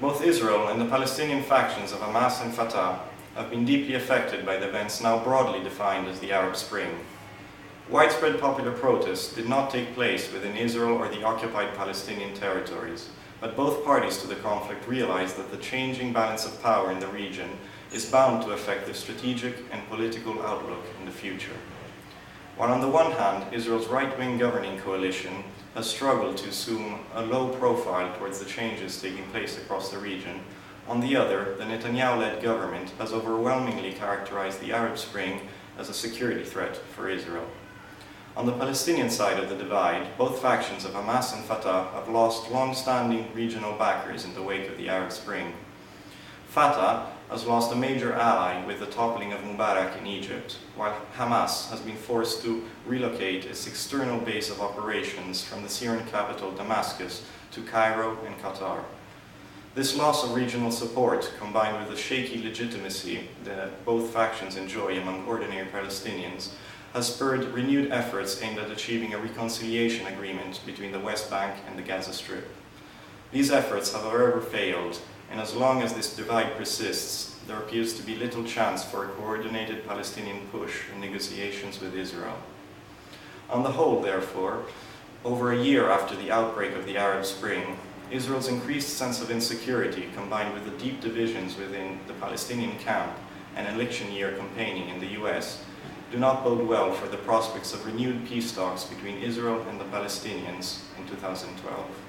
Both Israel and the Palestinian factions of Hamas and Fatah have been deeply affected by the events now broadly defined as the Arab Spring. Widespread popular protests did not take place within Israel or the occupied Palestinian territories, but both parties to the conflict realized that the changing balance of power in the region is bound to affect the strategic and political outlook in the future. While on the one hand, Israel's right-wing governing coalition has struggled to assume a low profile towards the changes taking place across the region, on the other, the Netanyahu-led government has overwhelmingly characterized the Arab Spring as a security threat for Israel. On the Palestinian side of the divide, both factions of Hamas and Fatah have lost long-standing regional backers in the wake of the Arab Spring. Fatah has lost a major ally with the toppling of Mubarak in Egypt, while Hamas has been forced to relocate its external base of operations from the Syrian capital Damascus to Cairo and Qatar. This loss of regional support, combined with the shaky legitimacy that both factions enjoy among ordinary Palestinians, has spurred renewed efforts aimed at achieving a reconciliation agreement between the West Bank and the Gaza Strip. These efforts have however failed, and as long as this divide persists, there appears to be little chance for a coordinated Palestinian push in negotiations with Israel. On the whole, therefore, over a year after the outbreak of the Arab Spring, Israel's increased sense of insecurity, combined with the deep divisions within the Palestinian camp and election year campaigning in the US, do not bode well for the prospects of renewed peace talks between Israel and the Palestinians in 2012.